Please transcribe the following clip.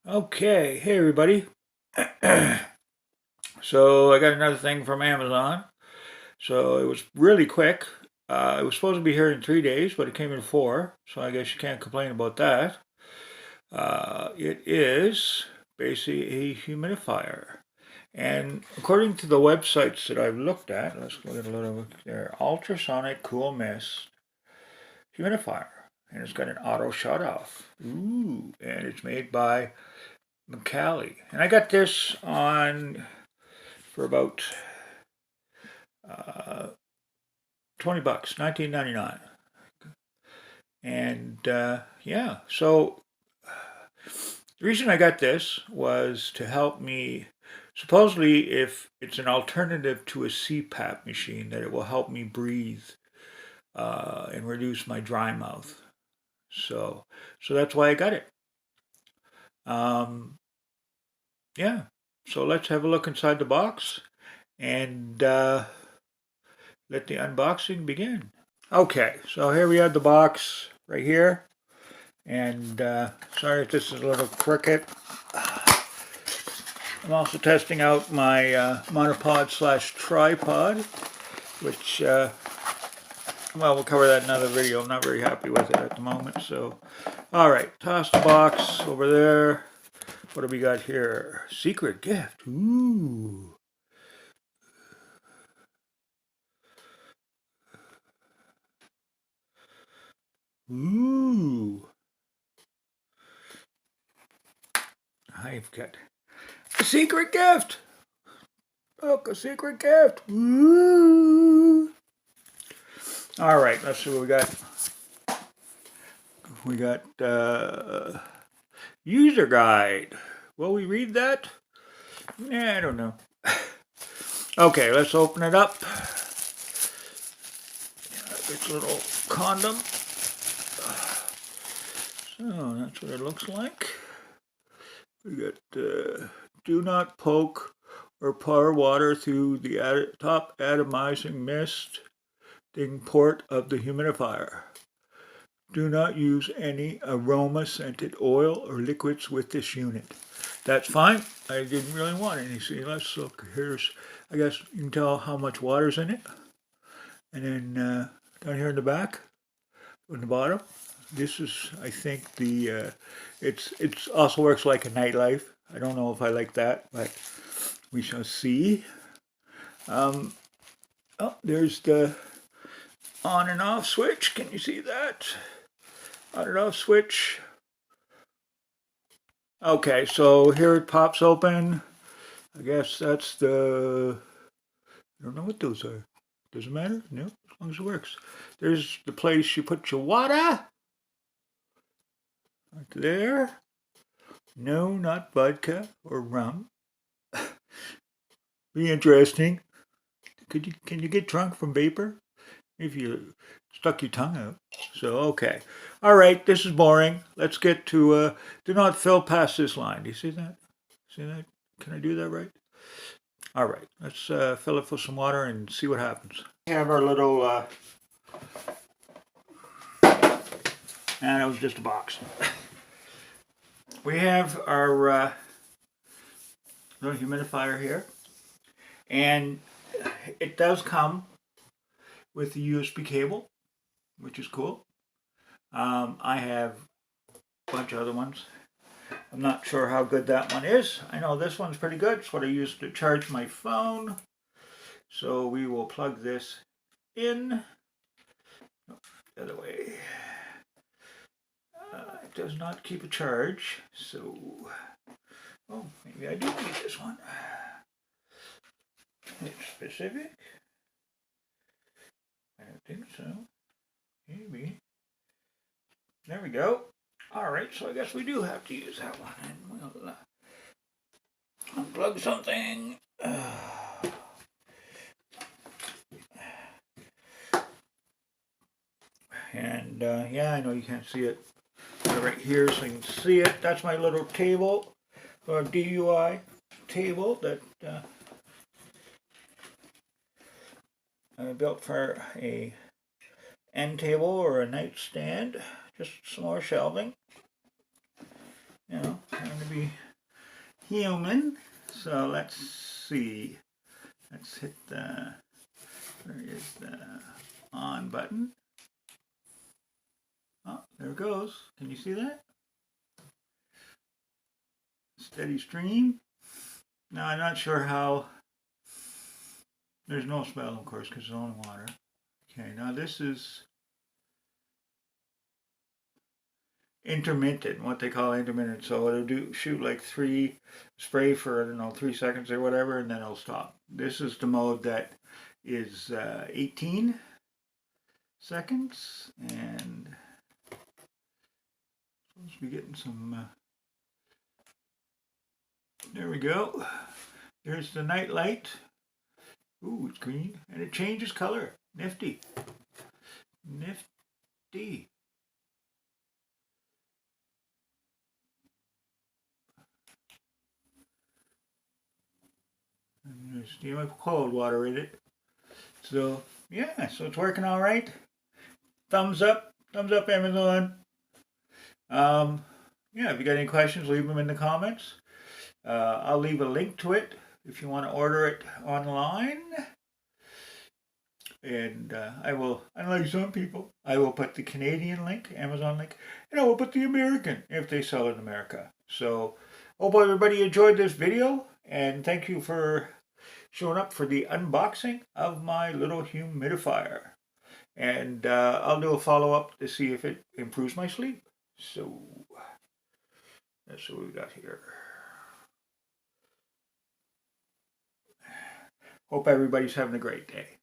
Okay, hey everybody. So I got another thing from Amazon. So it was really quick. It was supposed to be here in 3 days, but it came in four. So I guess you can't complain about that. It is basically a humidifier. And according to the websites that I've looked at, let's look at a little bit there. Ultrasonic cool mist humidifier. And it's got an auto shut off. Ooh, and it's made by McCallie. And I got this on for about uh, 20 bucks, 19.99. And yeah, so the reason I got this was to help me. Supposedly, if it's an alternative to a CPAP machine, that it will help me breathe and reduce my dry mouth. So, so that's why I got it. Um, yeah. So let's have a look inside the box and let the unboxing begin. Okay, so here we have the box right here. And sorry if this is a little crooked. I'm also testing out my monopod slash tripod, which, well, we'll cover that in another video. I'm not very happy with it at the moment. So, all right, toss the box over there. What do we got here? Secret gift. Ooh. Ooh. I've got a secret gift. Look, a secret gift. Ooh. All right, let's see what we got. We got user guide. Will we read that? I don't know. Okay, let's open it up. This little condom. So that's what it looks like. We got do not poke or pour water through the top atomizing mist port of the humidifier. Do not use any aroma-scented oil or liquids with this unit. That's fine. I didn't really want any. See, let's look. Here's, I guess you can tell how much water's in it. And then down here in the back, on the bottom, this is, I think, the, it's also works like a nightlife. I don't know if I like that, but we shall see. Oh, there's the on and off switch. Can you see that? On and off switch. Okay, so here it pops open. I guess that's the, I don't know what those are. Doesn't matter? No, as long as it works. There's the place you put your water. Right there. No, not vodka or rum. Be interesting. Can you get drunk from vapor? If you stuck your tongue out. So, okay. All right, this is boring. Let's get to, do not fill past this line. Do you see that? See that? Can I do that right? All right, let's fill it with some water and see what happens. We have our little, and it was just a box. We have our little humidifier here, and it does come with the USB cable, which is cool. I have a bunch of other ones. I'm not sure how good that one is. I know this one's pretty good. It's what I use to charge my phone. So we will plug this in. The other way. It does not keep a charge. So, oh, maybe I do need this one. It's specific. I don't think so. Maybe. There we go. All right, so I guess we do have to use that one. And we'll unplug something. And yeah, I know you can't see it right here, so you can see it. That's my little table, or DUI table that I built for a end table or a nightstand. Just some more shelving. You know, trying to be human. So let's see. Let's hit the, where is the on button? Oh, there it goes. Can you see that? Steady stream. Now I'm not sure how, there's no smell of course because it's only water. Okay, now this is intermittent, what they call intermittent. So it'll shoot like spray for, I don't know, 3 seconds or whatever, and then it'll stop. This is the mode that is 18 seconds, and supposed to be getting some, there we go. There's the night light. Ooh, it's green, and it changes color. Nifty. Nifty. And there's steam of cold water in it. So, yeah, so it's working all right. Thumbs up, Amazon. Yeah, if you got any questions, leave them in the comments. I'll leave a link to it if you want to order it online. And I will, unlike some people, I will put the Canadian link, Amazon link, and I will put the American if they sell in America. So, hope everybody enjoyed this video, and thank you for showing up for the unboxing of my little humidifier. And I'll do a follow-up to see if it improves my sleep. So, that's what we got here. Hope everybody's having a great day.